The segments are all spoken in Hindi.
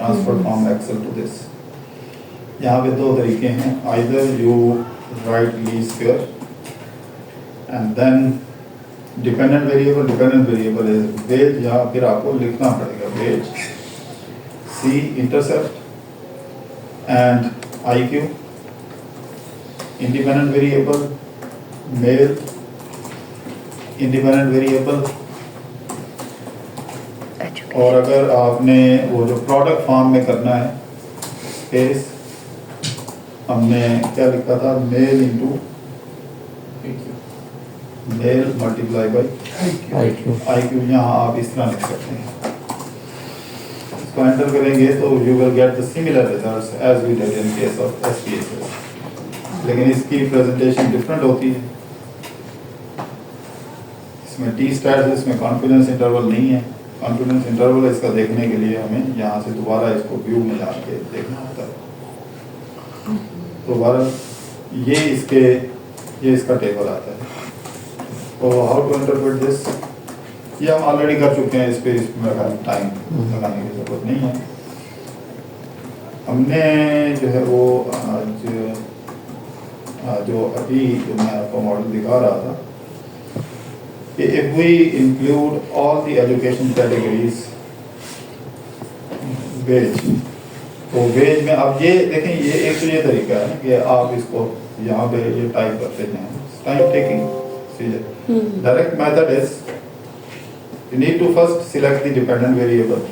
Transfer from excel to this. यहाँ पे दो तरीके हैं, either you write least square and then dependent variable is wage, या फिर आपको लिखना पड़ेगा wage C intercept and I Q, independent variable male, independent variable. और अगर आपने वो जो प्रोडक्ट फॉर्म में करना है स्पेस, हमने क्या लिखा था, male into male multiply by I Q, यहाँ आप इस तरह लिख सकते हैं। इसको एंटर करेंगे तो you will get the similar results as we did in case of SPSS, लेकिन इसकी प्रेजेंटेशन डिफरेंट होती है। इसमें टी स्टैट्स, इसमें कॉन्फिडेंस इंटरवल नहीं है। कॉन्फिडेंस इंटरवल इसका देखने के लिए हमें यहाँ से दोबारा इसको व्यू में जाके देखना होता है। तो बहरहाल ये इसका टेबल आता है। तो हाउ टू इंटरप्रेट दिस, ये हम ऑलरेडी कर चुके हैं, इस पे टाइम लगाने की जरूरत नहीं है। हमने जो है वो आज जो अभी जो मैं आपको मॉडल दिखा रहा था कि if we include all the education categories wage, तो वेज में आप ये देखें, ये एक तो ये तरीका है कि आप इसको यहाँ पे ये टाइप करते हैं, टाइम टेकिंग सीधे। Direct method is you need to first select the dependent variable.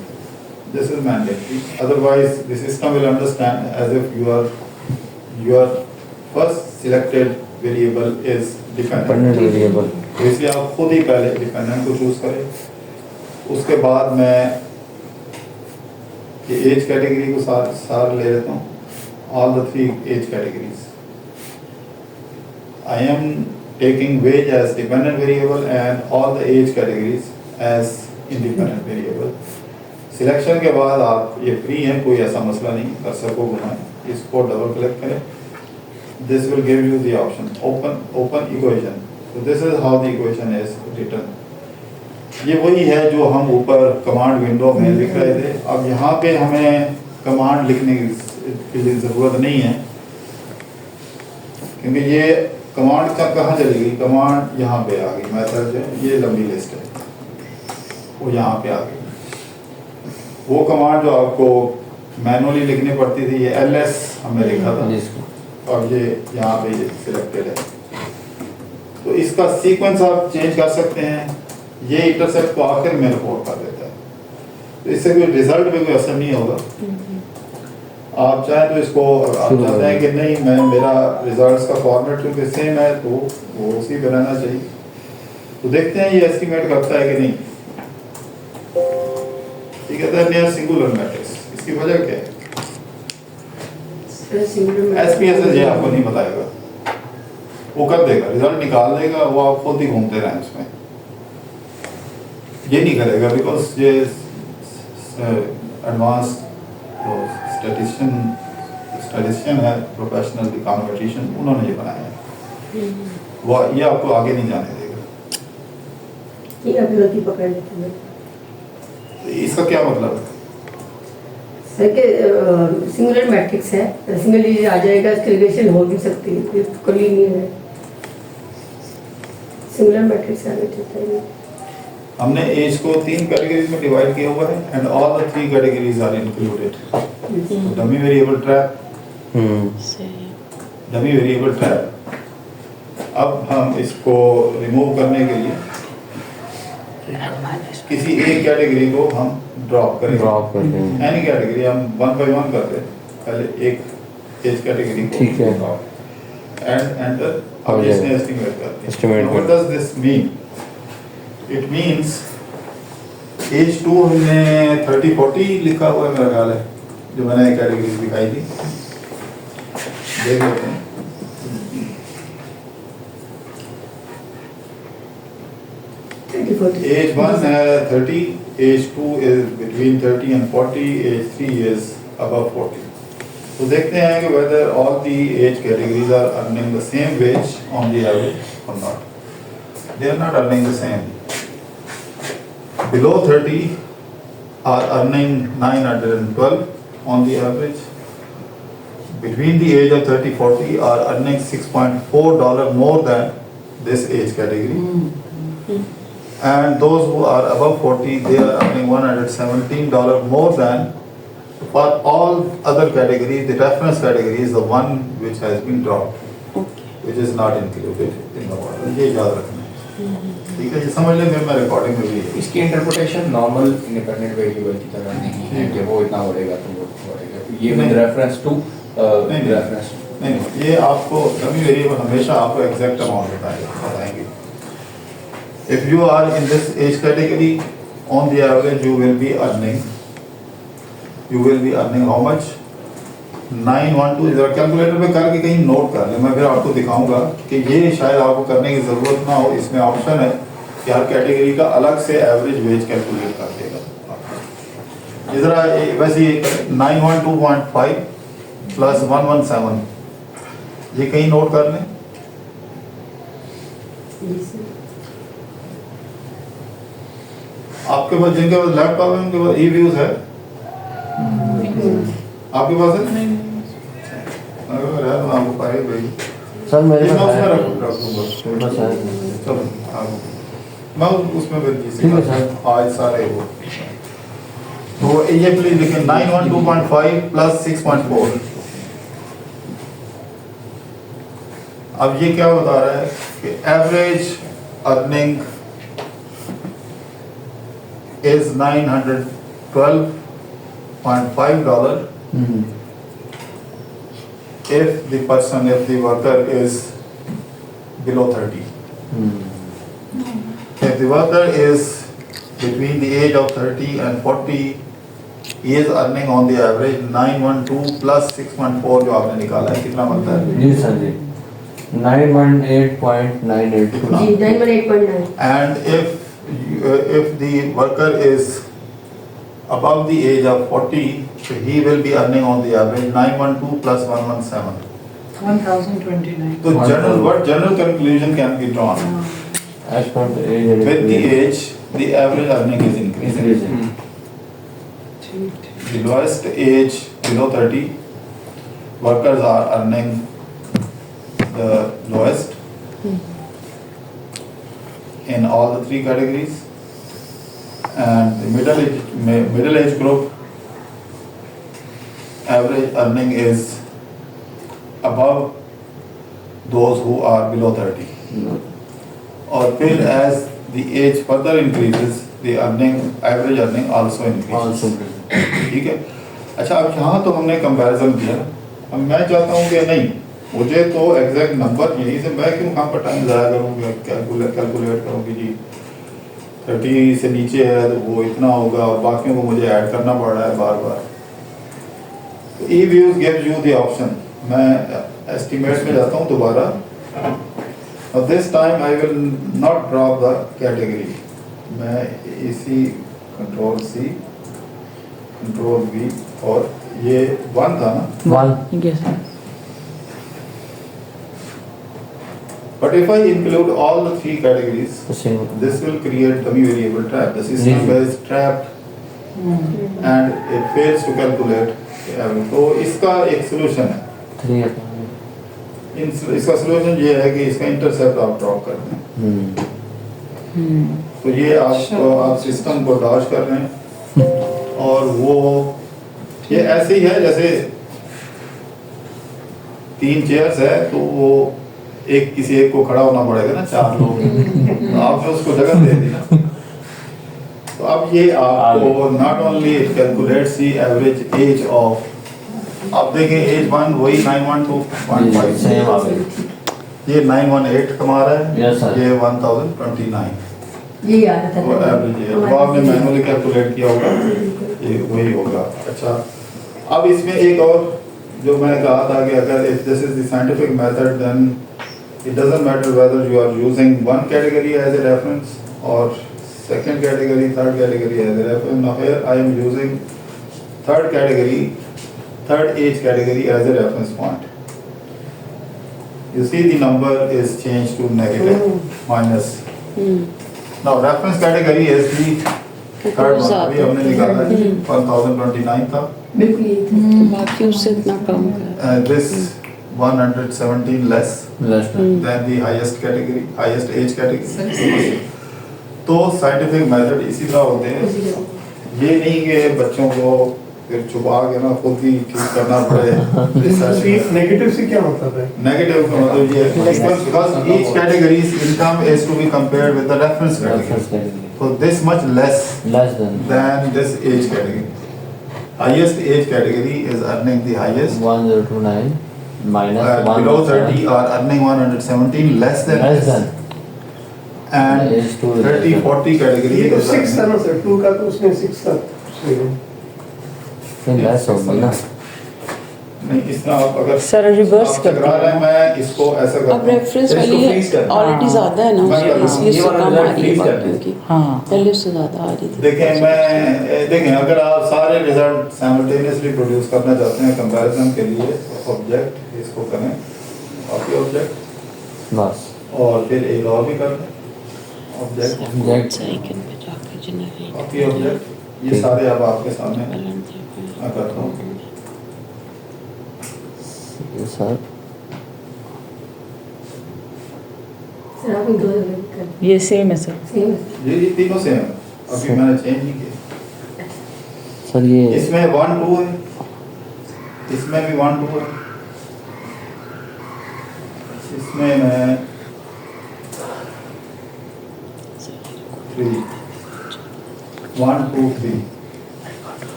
This is mandatory, otherwise the system will understand as if your first selected variable is dependent variable. तो इसलिए आप खुद ही पहले डिपेंडेंट को चूज करें। उसके बाद मैं ये एज कैटेगरी को सार ले लेता हूँ, all the 3 age categories. I am taking wage as dependent variable and all the age categories as independent variable. Selection के बाद आप ये फ्री हैं, कोई ऐसा मसला नहीं, कर्सर को घुमाएं, इसको डबल क्लिक करें, this will give you the option open equation. So this is how the equation is written. ये वही है जो हम ऊपर कमांड विंडो में लिख रहे थे। अब यहाँ पे हमें कमांड लिखने की ज़रूरत नहीं है, क्योंकि ये कमांड कहाँ चली गई, कमांड यहाँ पे आ गई। मेथड जो ये लंबी लिस्ट है वो यहाँ पे आ गई। वो कमांड जो आपको मैनुअली लिखनी पड़ती थी, ये ls हमने लिखा था, और ये यहाँ पे ये सिलेक्टेड है। तो इसका सीक्वेंस आप चेंज कर सकते हैं। ये इंटरसेप्ट को आखिर में रिपोर्ट कर देता है, तो इससे कोई रिजल्ट में कोई असर नहीं होगा। आप चाहें तो इसको, आप चाहते हैं कि नहीं मैं मेरा रिजल्ट्स का फॉर्मेट क्योंकि सेम है तो वो उसी पे रहना चाहिए। तो देखते हैं ये एस्टिमेट करता है कि नहीं। ठीक है, नियर सिंगुलर मैट्रिक्स, इसकी वजह क्या है? एसपीएसएस ये आपको नहीं बताएगा, वो कर देगा, रिजल्ट निकाल देगा, वो आप खुद ही घूमते रहें उसमें। ये नहीं करेगा बिकॉज ये एडवांस स्टैटिस्टिशियन है, प्रोफेशनल इकोनॉमेट्रिशियन, उन्होंने ये बनाया है। वो ये आपको आगे नहीं जाने देगा। ये अभी गलती पकड़ लेती है। इसका क्या मतलब है? सर के सिंगुलर मैट्रिक्स है, सिंगल डिजिट आ जाएगा, इसकी रिलेशन हो नहीं सकती, ये तो नहीं है। सिंगुलर मैट्रिक्स आगे चलता है। हमने एज को 3 कैटेगरीज में डिवाइड किया हुआ है and all the 3 categories are included. Dummy variable trap, dummy variable trap. अब हम इसको रिमूव करने के लिए किसी एक कैटेगरी को हम ड्रॉप करेंगे। एनी कैटेगरी हम 1 बाय 1 करते हैं, पहले एक एज कैटेगरी को ड्रॉप एंड एंटर। अब इसने एस्टिमेट करते हैं। What does this mean? It means age 2 हमने 30-40 लिखा हुआ है, मेरा ख्याल है, जो मैंने कैटेगरीज दिखाई थी। देख लेते हैं। एज 1 है 30, age 2 is between 30 and 40, age 3 is above 40। तो देखते हैं कि whether all the age categories are earning the same wage on the average or not. They are not earning the same. Below 30 are earning 912 on the average between the age of 30-40 are earning $6.4 more than this age category. And those who are above 40, they are earning $117 more than. For all other categories, the reference category is the one which has been dropped, which is not included in the model. ये याद रखना है, ठीक है? ये समझ लेंगे, मैं रिकॉर्डिंग में भी है। इसकी इंटरप्रिटेशन नॉर्मल इंडिपेंडेंट वेरिएबल की तरह नहीं है कि वो इतना बढ़ेगा तो वो बढ़ेगा, ये विद रेफरेंस टू रेफरेंस नहीं, ये आपको डमी वेरिएबल हमेशा आपको एग्जैक्ट अमाउंट बताएंगे। If you are in this age category, on the average you will be earning how much? 912। जरा कैलकुलेटर पे करके कहीं नोट कर लें, मैं फिर आपको दिखाऊंगा कि ये शायद आपको करने की ज़रूरत ना हो। इसमें ऑप्शन है कि हर कैटेगरी का अलग से एवरेज वेज कैलकुलेट कर देगा। ये जरा वैसे 912.5 प्लस 117, ये कहीं नोट कर लें। आपके पास जिनके पास लैपटॉप है उनके पास ई व्यूज है, आपके पास है? अगर है तो आपको पाए भाई सर मेरे ये मैं पास उसमें है। रखूंगा। बस है। चलो मैं उसमें फिर ठीक है सर। आज सारे वो तो ये प्लीज लिखें 912.5 प्लस 6.4। अब ये क्या बता रहा है कि average earning is $912.5 if the worker is below 30. If the worker is between the age of 30 and 40, he is earning on the average 912 plus 6.4 जो आपने निकाला है, कितना बनता है? जी सर जी 918.98। जी 918.9। And if the worker is above the age of 40, so he will be earning on the average 912 plus 117. 1029. So what general conclusion can be drawn? As per the age With the age, the average earning is increasing. The lowest age below 30, workers are earning the lowest in all the three categories, and the middle age group average earning is above those who are below 30. और फिर as the age further increases, the average earning also increases. ठीक है? अच्छा, अब यहाँ तो हमने कंपैरिजन किया। अब मैं चाहता हूँ कि नहीं, मुझे तो एग्जैक्ट नंबर यहीं से, मैं क्यों कहाँ पर टाइम ज़ाया करूँगी, कैलकुलेट करूँगी जी 30 से नीचे है तो वो इतना होगा और बाकियों को मुझे ऐड करना पड़ रहा है बार बार। तो E views gives you the option. मैं एस्टिमेट्स में जाता हूँ दोबारा, और this time I will not drop the category. मैं इसी कंट्रोल C कंट्रोल V, और ये 1 था ना, 1। Yes, sir. but if I include all the three categories, this will create dummy variable trap. The system is trapped and it fails to calculate. तो इसका एक सोल्यूशन है। इसका सोल्यूशन ये है कि इसका इंटरसेप्ट आप ड्रॉप कर दें। तो ये आप सिस्टम को डॉज कर रहे हैं, और वो ये ऐसे ही है जैसे 3 चेयर्स है तो वो किसी एक को खड़ा होना पड़ेगा ना, 4 लोग, तो आपने उसको जगह दे दी ना। तो अब ये आपको not only calculates the average age of, आप देखें एज 1 वही 912.5 सेम आ गई। ये 918 कमा रहा है, Yes, sir. ये 1029, ये आ रहा था वो एवरेज है। वो आपने मैनुअली कैलकुलेट किया होगा, ये वही होगा। अच्छा, अब इसमें एक और जो मैंने कहा था कि अगर if this is the scientific method, then it doesn't matter whether you are using one category as a reference or second category, third category as a reference. Now here I am using third age category as a reference point. You see the number is changed to negative minus. Now reference category is the third month अभी हमने निकाला है 1029 था बिल्कुल यही था। बाकी उससे इतना कम है। This 117 less Less than. Then the highest category highest age category. तो साइंटिफिक मेथड इसी तरह होते हैं, उसी का। ये नहीं कि बच्चों को फिर छुपा के ना खुद ही ठीक करना पड़े रिसर्च में। नेगेटिव से क्या मतलब है? नेगेटिव का मतलब ये है because each category's income is to be compared with the reference Reference category. category. So this much less Less than. than this age category. Highest age category is earning the highest. 1029 minus Below 30 117. are earning 117 less than Less this. than. And Age two is 30 less 40 category ये तो is 6 था earning. ना सर, 2 का तो उसने 6 था। फिर less होगी ना। नहीं इस तरह आप अगर सर रिवर्स आप कर टकरा रहे हैं, मैं इसको ऐसा अब करता हूँ। रेफरेंस इसको वाली freeze करना। ऑलरेडी हाँ। ज्यादा है ना मैं कर रहा हूँ। इसलिए ये उससे वाला कम result आ रही है freeze बाकियों करना। की। हाँ। पहले उससे ज्यादा आ रही थी। देखें मैं देखें अगर आप सारे रिजल्ट साइमल्टेनियसली प्रोड्यूस करना चाहते हैं कंपैरिजन के लिए, ऑब्जेक्ट इसको करें कॉपी ऑब्जेक्ट बस। और फिर एक और भी कर लें ऑब्जेक्ट Object. सेकंड पे जाकर जनरेट कॉपी ऑब्जेक्ट, ये सारे अब आपके सामने मैं करता हूँ। सर सर आप इन दो जगह कर ये सेम है सर। सेम है। ये तीनों से हैं, अभी मैंने चेंज नहीं किया। सर ये इसमें 1 2 है, इसमें भी 1 2 है, इसमें मैं 3 1 2 3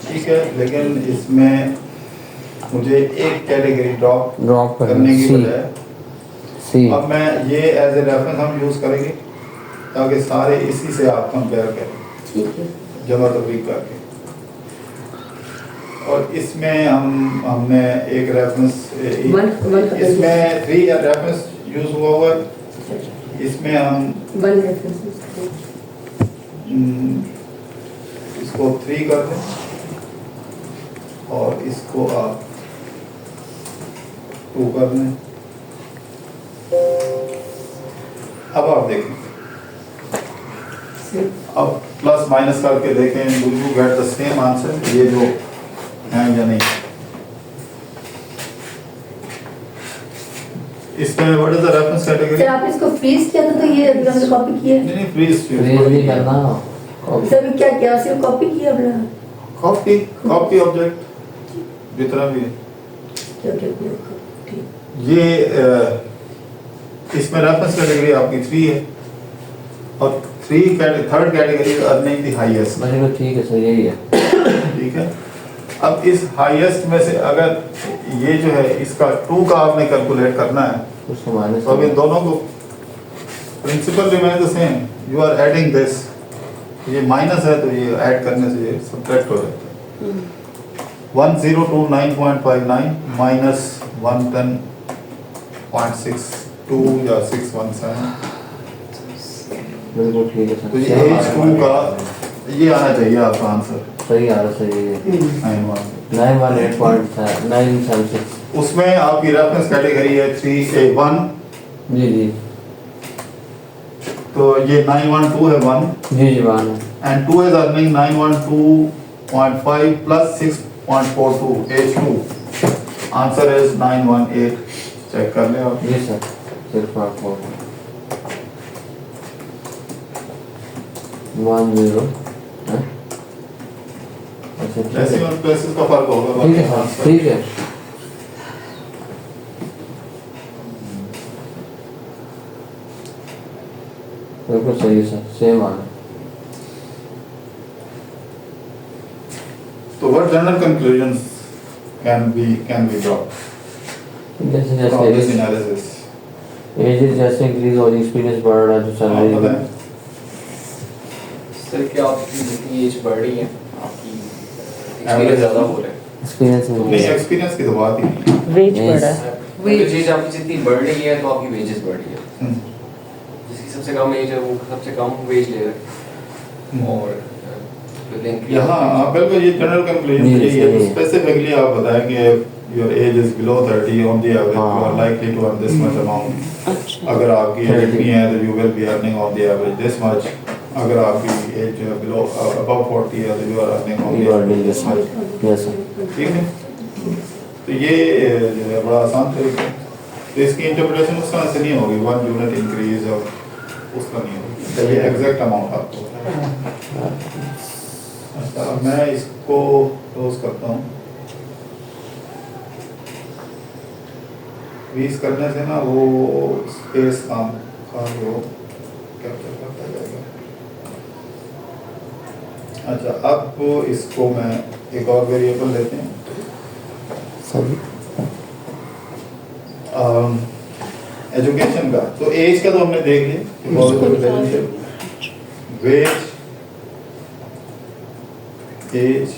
ठीक है, लेकिन इसमें मुझे एक कैटेगरी ड्रॉप ड्रॉप करने की सी बजाय सी अब मैं ये एज ए रेफरेंस हम यूज करेंगे ताकि सारे इसी से आप कंपेयर करें ठीक है। जमा तफरीक करके। और इसमें हमने एक रेफरेंस One इसमें 3 रेफरेंस यूज हुआ है, इसमें हम वन रेफरेंस इसको 3 कर दें और इसको आप 2 कर दें। अब आप देखें, अब प्लस माइनस करके देखें, do you get the same answer, ये जो है या नहीं। इसमें what is the reference category? Sir आपने इसको फ्रीज किया था तो ये अभी हमने कॉपी किया है। नहीं फ्रीज फ्रीज नहीं करना। सर अभी क्या किया, सिर्फ कॉपी किया अपना। कॉपी ऑब्जेक्ट जितना भी है क्या क्या किया ठीक। ये इसमें रेफरेंस कैटेगरी आपकी 3 है और third category earning the highest. मैंने कहा ठीक है सर यही है। ठीक है, अब इस हाईएस्ट में से अगर ये जो है इसका 2 का आपने कैलकुलेट करना है उसको माइनस तो अब इन दोनों को principal remain the same, you are adding this, ये माइनस है तो ये ऐड करने से ये सब्ट्रैक्ट हो जाता है। 1029.59 माइनस 110.62 या 617, बिल्कुल ठीक है तो सर। ये H2 का ये आना चाहिए आपका आंसर सही आ रहा सही है। 91। 918.976। उसमें आपकी रेफरेंस कैटेगरी है 3A1, जी जी तो ये 912 है 1 जी जी मान है। and 2 is earning 912.5 plus 6.42 H2, answer is 918। Check कर ले आप। जी सर सिर्फ आपको 10 है। अच्छा ठीक है डेसिमल प्लेसेस का फर्क होगा ठीक है बाकी सर ठीक है। बिल्कुल सही है सर सेम आ रहा है। तो what general conclusions can be drawn जैसे from this जैसे analysis? एज जैसे इंक्रीज हो रही एक्सपीरियंस बढ़ रहा है जो चल आप रही है। बताएं। सर क्या आपकी जितनी एज बढ़ रही है आपकी एक्सपीरियंस ज़्यादा हो रहा है? एक्सपीरियंस नहीं एक्सपीरियंस की तो बात ही नहीं है। Wage Yes. बढ़ा है। मतलब एज आपकी जितनी बढ़ रही है तो आपकी वेजेस बढ़ रही है। हम्म, जिसकी सबसे कम एज है वो सबसे कम वेज ले रहा है और यहाँ आप बिल्कुल ये जनरल कंक्लूजन जी, यही है। सही है। स्पेसिफिकली आप बताएं कि your age is below 30 on the average, you are हाँ। likely to earn this much amount। अच्छा अगर आपकी एज 30 इतनी है तो you will be earning on the average this much, अगर आपकी एज जो है बिलो अबव 40 है तो you are earning You are doing this much. Yes, sir. ठीक है। तो ये जो है बड़ा आसान तरीका है। तो इसकी इंटरप्रिटेशन उस तरह से नहीं होगी 1 यूनिट इंक्रीज और उसका नहीं होगी, ये एग्जैक्ट अमाउंट आपको है। अच्छा, अब मैं इसको क्लोज करता हूँ। 20 करने से ना वो स्पेस काम का जो कैप्चर करता जाएगा। अच्छा, अब इसको मैं एक और वेरिएबल लेते हैं, सभी एजुकेशन का। तो एज का तो हमने देख लिया, वेज एज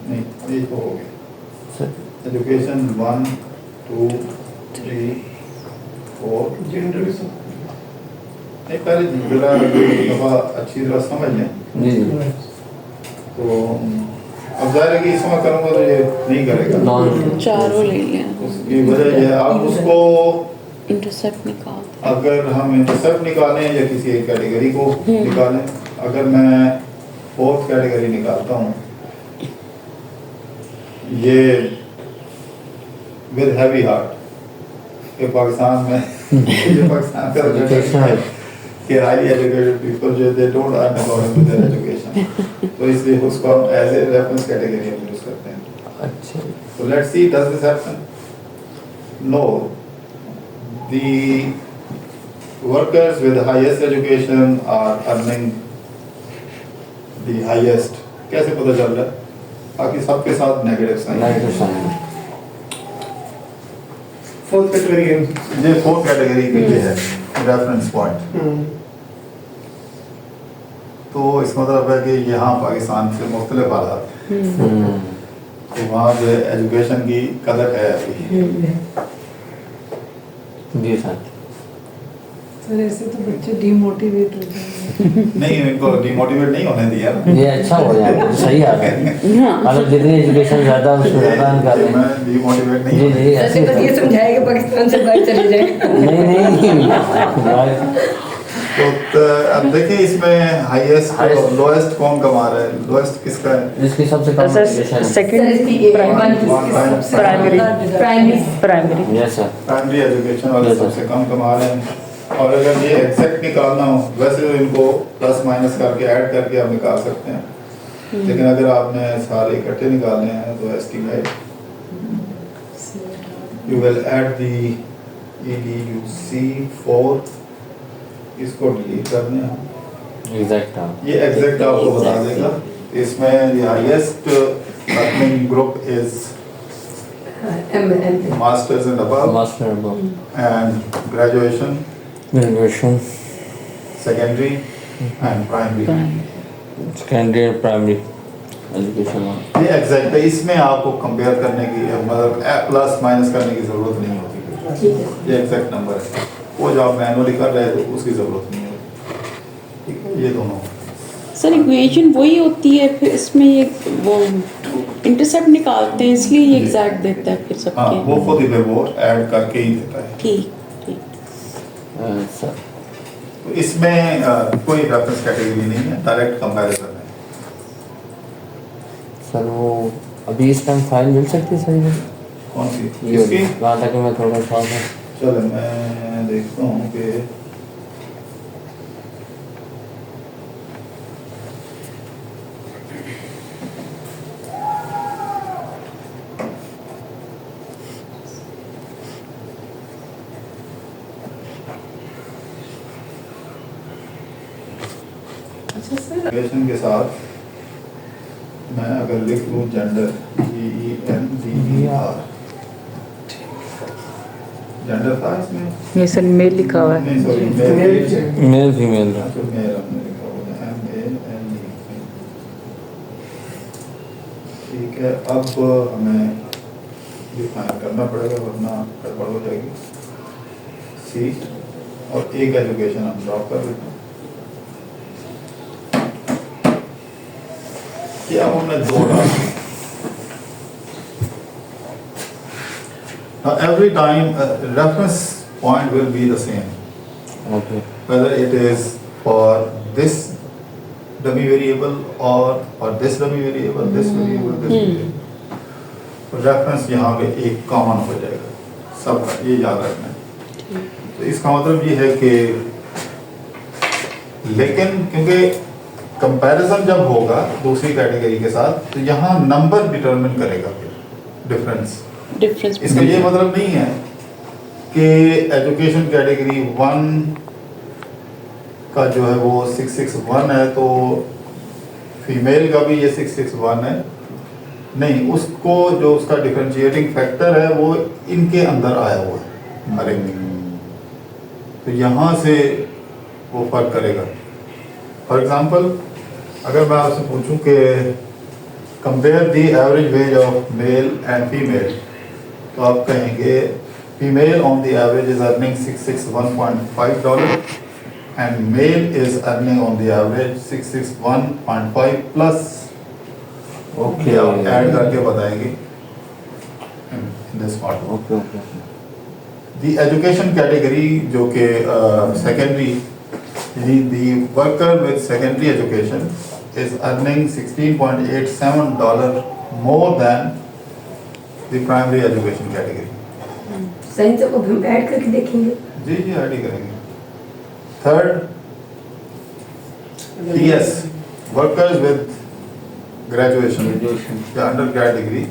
नहीं, एज तो हो गया। सर एजुकेशन 1 2 3 4 जेंडर सब नहीं, पहले जरा एक दफ़ा अच्छी तरह समझ लें। जी जी तो अब जाहिर है कि इसमें करूँगा तो ये नहीं करेगा। नॉन चारों ले लिया उसकी वजह ये है, आप उसको इंटरसेप्ट निकाल अगर हम इंटरसेप्ट निकालें या किसी एक कैटेगरी को निकालें, अगर मैं 4th कैटेगरी निकालता हूँ, ये विद हैवी हार्ट कि पाकिस्तान में ये पाकिस्तान का Education है। कि हाईली एजुकेटेड पीपल जो they don't earn according to their education, तो इसलिए उसको हम एज ए रेफरेंस कैटेगरी में यूज करते हैं। अच्छा So let's see, does this happen? No. The workers with the highest education are earning the highest. कैसे पता चल रहा है? बाकी सबके साथ negative sign. Negative sign 4th category है। ये 4th कैटेगरी के लिए है रेफरेंस पॉइंट। तो इसका मतलब है कि यहाँ पाकिस्तान से मुख्तलिफ हालात हैं। तो वहाँ जो एजुकेशन की कदर है अभी। जी सर सर ऐसे तो बच्चे डिमोटिवेट हो जाएंगे। नहीं, इनको डिमोटिवेट नहीं होने दिया ना। ये अच्छा हो जाएगा, सही आ रहा है। अगर जितनी एजुकेशन ज़्यादा उसको ज़्यादा हम कर रहे हैं। मैं डिमोटिवेट नहीं जी होने जी ऐसे ऐसे बस ये समझाएगा पाकिस्तान से बाहर चले जाए। नहीं भाई, तो अब देखिए इसमें हाईएस्ट और Highest- लोएस्ट कौन कमा रहा है? लोएस्ट किसका है? जिसकी सबसे कम एजुकेशन है। सर सेकंड इसकी primary primary yes sir primary education वाले Yes, sir. सबसे कम कमा रहे हैं। और अगर ये एग्जैक्ट निकालना हो, वैसे तो इनको प्लस माइनस करके ऐड करके आप निकाल सकते हैं, लेकिन अगर आपने सारे इकट्ठे निकालने हैं तो estimate you will add the EDUC4, इसको डिलीट करने हैं। एग्जैक्ट हाँ ये एग्जैक्ट आपको बता देगा। इसमें the highest earning group is masters and above master and graduation, graduation secondary and primary. Secondary और प्राइमरी एजुकेशन ये एग्जैक्ट है, इसमें आपको कंपेयर करने की मतलब प्लस माइनस करने की जरूरत नहीं होती। ठीक है। ये एग्जैक्ट नंबर है, वो जो आप मैनुअली कर रहे हैं तो उसकी जरूरत नहीं है। ठीक है, ये दोनों सर इक्वेशन वही होती है, फिर इसमें ये वो इंटरसेप्ट निकालते हैं इसलिए ये एग्जैक्ट देता है फिर हाँ, सबके। वो खुद ही वो ऐड करके ही देता है। ठीक ठीक सर तो इसमें कोई रेफरेंस कैटेगरी नहीं है, डायरेक्ट कंपैरिजन है। सर वो अभी इस टाइम फाइल मिल सकती है सर ये? कौन सी ये इसकी? वहाँ तक मैं थोड़ा सा चलो मैं देखता हूँ कि एजुकेशन के साथ मैं अगर लिख लूँ जेंडर GENDER, जेंडर था इसमें? ये सर मेल लिखा हुआ है। नहीं सॉरी, मेल फीमेल अच्छा, मेल हमने लिखा हुआ है MALE। ठीक है, अब हमें डिफाइन करना पड़ेगा वरना गड़बड़ हो जाएगी। सी और एक एजुकेशन हम ड्रॉप कर देते हैं। क्या हमने दो डाल दी। Every time reference point will be the same, okay whether it is for this dummy variable or this dummy variable, this variable, this variable. तो रेफरेंस यहाँ पे एक कॉमन हो जाएगा सबका, ये याद रखना है। तो इसका मतलब ये है कि लेकिन क्योंकि कंपैरिजन जब होगा दूसरी कैटेगरी के साथ तो यहाँ नंबर डिटरमिन करेगा डिफरेंस। डिफरेंस इसका ये मतलब नहीं है कि एजुकेशन कैटेगरी 1 का जो है वो 661 है तो फीमेल का भी ये 661 है, नहीं, उसको जो उसका डिफरेंशिएटिंग फैक्टर है वो इनके अंदर आया हुआ है हर एक में, तो यहाँ से वो फर्क करेगा। फॉर एग्जांपल अगर मैं आपसे पूछूं कि compare the average ways of male and female, तो आप कहेंगे female on the average is earning $661.5 and male is earning on the average 661.5 plus। Okay. आप ऐड करके बताएंगे in this part। Okay okay The education category जो कि secondary, the worker with secondary education is earning $16.87 more than the primary education category। Sign को हम ऐड करके देखेंगे। जी जी ऐड ही करेंगे। Third, TS, workers with graduation, the undergrad degree,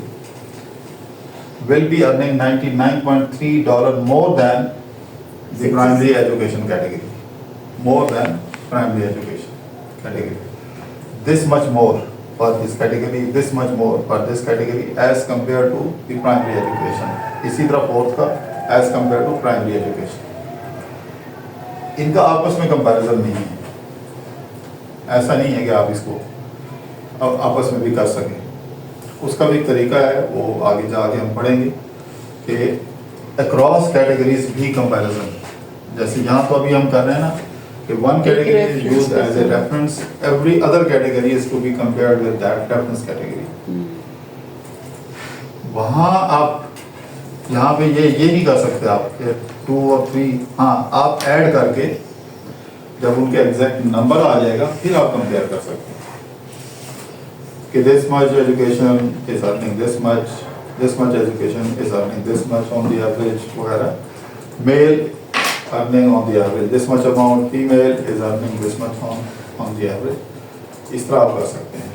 will be earning $99.3 more than the primary education category, more than primary education category. This much more for this category, this much more for this category as compared to the primary education. इसी तरह fourth का as compared to primary education. इनका आपस में कंपैरिजन नहीं है, ऐसा नहीं है कि आप इसको अब आपस में भी कर सकें। उसका भी तरीका है, वो आगे जाके हम पढ़ेंगे कि अक्रॉस कैटेगरीज भी कंपैरिजन, जैसे यहाँ तो अभी हम कर रहे हैं ना कि one category is used as a reference, every other category is to be compared with that reference category. वहाँ आप यहाँ पे ये नहीं कर सकते आप 2 और 3, हाँ आप ऐड करके जब उनके एग्जैक्ट नंबर आ जाएगा फिर आप कंपेयर कर सकते हैं कि this much education is earning this much education is earning this much on the average वगैरह, male earning on the average this much amount, female is earning this much on the average, इस तरह आप कर सकते हैं।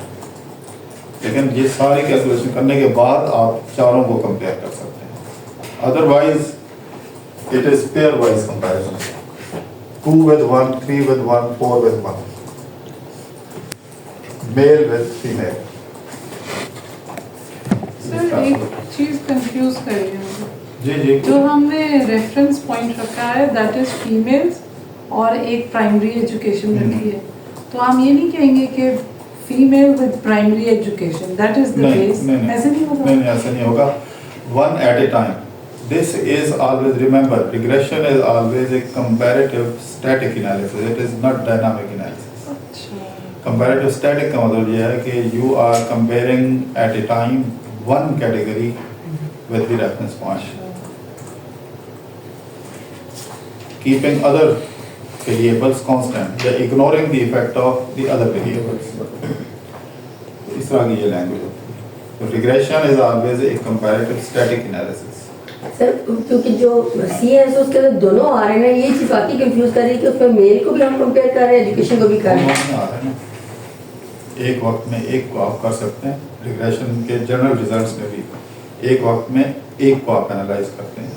लेकिन ये सारी कैलकुलेशन करने के बाद आप चारों को कंपेयर कर सकते हैं। Otherwise, it is pairwise comparison. 2 with 1, 3 with 1, 4 with 1. Male with female. Sir एक चीज कंफ्यूज कर रही हूँ, जी जी। जो हमने रेफरेंस पॉइंट रखा है दैट इज फीमेल्स और एक प्राइमरी एजुकेशन रखी है, तो हम ये नहीं कहेंगे कि female with primary education that is the base, ऐसे नहीं होगा? नहीं ऐसा नहीं होगा। One at a time. This is always, remember, regression is always a comparative static analysis. It is not dynamic analysis. अच्छा, Comparative static का मतलब ये है कि you are comparing at a time one category with the reference point, keeping other variables constant, या ignoring the effect of the other variables. इस तरह की ये language होती है। So regression is always a comparative static analysis. Sir क्योंकि जो सी है उसके अंदर दोनों आ रहे हैं ना, ये चीज बाकी कंफ्यूज कर रही है कि उसमें मेल को भी हम कंपेयर कर रहे हैं, एजुकेशन को भी कर रहे हैं। आ रहा है ना, एक वक्त में एक को आप कर सकते हैं, रिग्रेशन के जनरल रिजल्ट्स में भी एक वक्त में एक को आप एनालाइज करते हैं,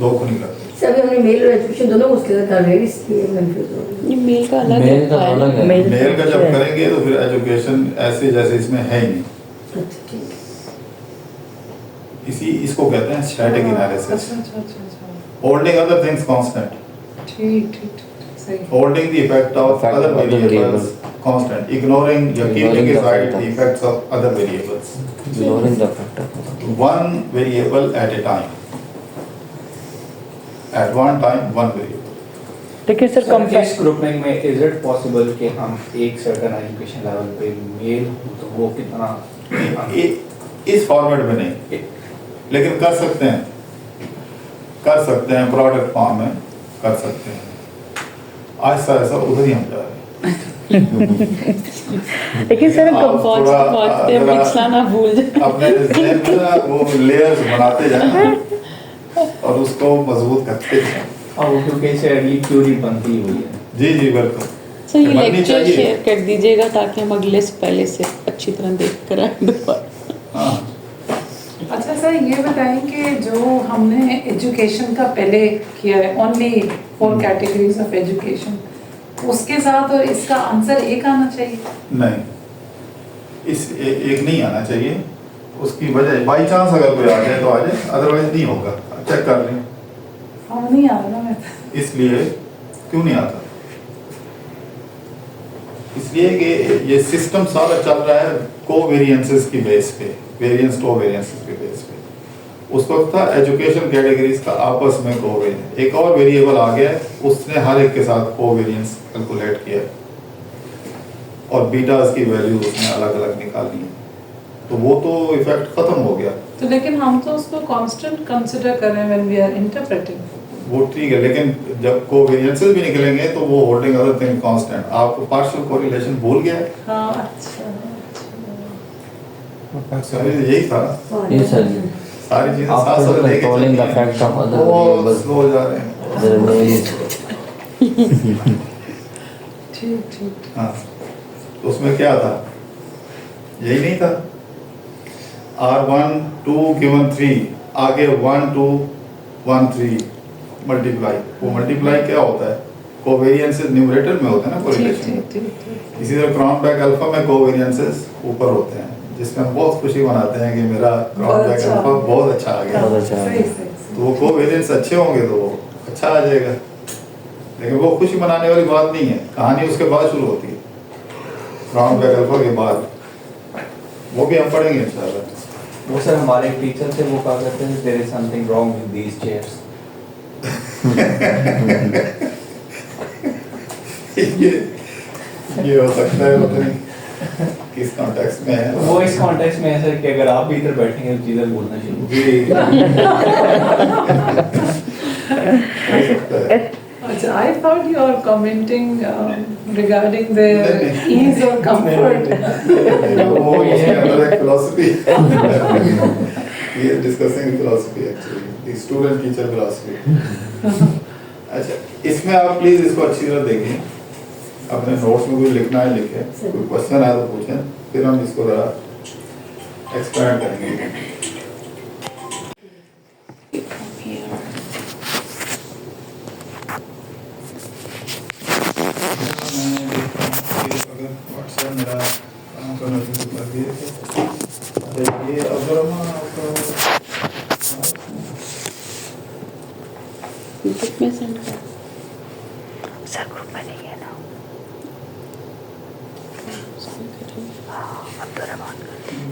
दो को नहीं करते। सर अभी हमने मेल और एजुकेशन दोनों उसके अंदर कर रहे हैं, इसलिए कंफ्यूज हो रही ये मेल का अलग मेल का तो अलग है। मेल का जब करेंगे तो फिर एजुकेशन ऐसे जैसे इसमें है ही नहीं। है। अच्छा ठीक है। इसको कहते हैं स्टैटिक एनालिसिस, अच्छा, होल्डिंग अदर थिंग्स कांस्टेंट, ठीक सही। holding the effect of Effect other of other variables constant, ignoring or keeping Ignoring the aside effect the of- effects of other variables, Ignoring the factor. one variable at a time, at one time one variable। लेकिन सर सर इस ग्रुपिंग में इज इट पॉसिबल कि हम एक सर्टेन एजुकेशन लेवल पे मेल तो वो कितना इस फॉर्मेट में नहीं, लेकिन कर सकते हैं प्रोडक्ट फॉर्म में कर सकते हैं। ऐसा उधर ही हम जा रहे हैं। लेकिन सर हम आप पहुंचते थोड़ा, पहुंचते जरा पिछला ना भूल जाए। अपने ज़हन में ना वो लेयर्स बनाते जाए और उसको मजबूत करते जाए। हाँ, वो क्योंकि इसे अगली थ्योरी बनती हुई है। जी जी बिल्कुल। सर ये बननी लेक्चर चाहिए। शेयर कर दीजिएगा ताकि हम अगले से पहले से अच्छी तरह देख कर आए दोबारा। हाँ अच्छा सर, ये बताएं कि जो हमने एजुकेशन का पहले किया है, ओनली 4 कैटेगरीज ऑफ एजुकेशन, उसके साथ और इसका आंसर एक आना चाहिए? नहीं, एक नहीं आना चाहिए। उसकी वजह बाई चांस अगर कोई आ जाए तो आ जाए, अदरवाइज नहीं होगा। चेक कर लें। हम नहीं आ रहा ना मैं। इसलिए क्यों नहीं आता? इसलिए कि ये सिस्टम सारा चल रहा है कोवेरिएंसेस की बेस पे, वेरिएंस कोवेरिएंसेस के बेस पे। उस वक्त था एजुकेशन कैटेगरीज का आपस में कोवेरिएंस, एक और वेरिएबल आ गया है, उसने हर एक के साथ कोवेरिएंस कैलकुलेट किया और बीटास की वैल्यू उसने अलग अलग निकाली है, तो वो तो इफेक्ट खत्म हो गया। तो लेकिन हम तो उसको कांस्टेंट कंसीडर कर रहे हैं व्हेन वी आर इंटरप्रेटिंग। वो ठीक है, लेकिन जब कोवेरिएंसेस भी निकलेंगे तो वो होल्डिंग अदर थिंग कांस्टेंट। आपको पार्शियल कोरिलेशन भूल गया है? हाँ अच्छा। यही था, ये सर सारी चीजें साथ after साथ the लेके controlling चलनी the है। effect of other बहुत variables स्लो जा रहे हैं। there varies ठीक ठीक। हाँ, तो उसमें क्या था? यही नहीं था? R1 2 गिवन 3, आगे 1 2 1 3 मल्टीप्लाई। वो मल्टीप्लाई क्या होता है? कोवेरिएंसेस न्यूमरेटर में होता है ना, ठीक कोरिलेशन। ठीक ठीक ठीक। इसी तरह क्रॉनबैक अल्फा में कोवेरिएंसेस ऊपर होते हैं, जिसमें हम बहुत खुशी मनाते हैं कि मेरा क्रॉनबैक अच्छा। अल्फा बहुत अच्छा आ गया। बहुत अच्छा आ सही गया। सही। तो वो कोवेरिएंस अच्छे होंगे तो वो अच्छा आ जाएगा, लेकिन वो खुशी मनाने वाली बात नहीं है। कहानी उसके बाद शुरू होती है, क्रॉनबैक अल्फा के बाद। वो भी हम पढ़ेंगे इंशाल्लाह। वो सर हमारे एक टीचर थे, वो कहा करते थे there is something wrong with these chairs. ये हो सकता है, पता नहीं किस कॉन्टेक्स्ट में है। वो इस कॉन्टेक्स्ट में है सर कि अगर आप भी इधर बैठेंगे तो चीज़ें बोलना शुरू जी हो सकता है। अच्छा, I thought you are commenting regarding their नहीं। ease or comfort. वो इसके अंदर एक philosophy he is discussing philosophy actually, the student teacher philosophy। अच्छा, इसमें आप प्लीज इसको अच्छी तरह देखें, अपने नोट्स में कोई लिखना है लिखें, कोई क्वेश्चन है तो पूछें, फिर हम इसको जरा एक्सपैंड करेंगे। अगर व्हाट्सएप मेरा काम करना शुरू कर दिए तो ये अब्दुर्रहमान आपका ग्रुप में सेंड कर। सर ग्रुप में नहीं है ना, अब्दुर्रहमान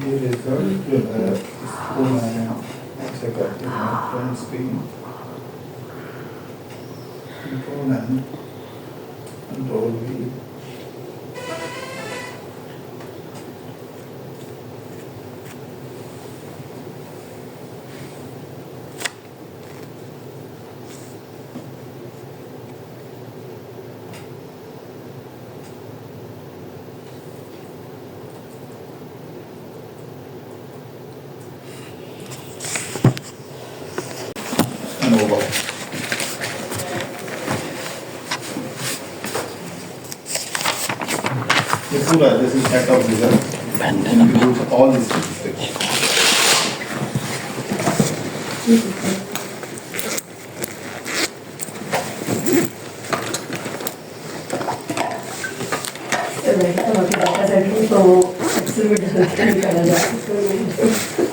ये रिजल्ट जो है इसको मैंने ऐसे करके front screen control V over। ये पूरा this is set of results includes all these statistics। तो वैसे तो बाकी डाटा सेट तो एक्सेल में डाल के निकाला जा सकता है।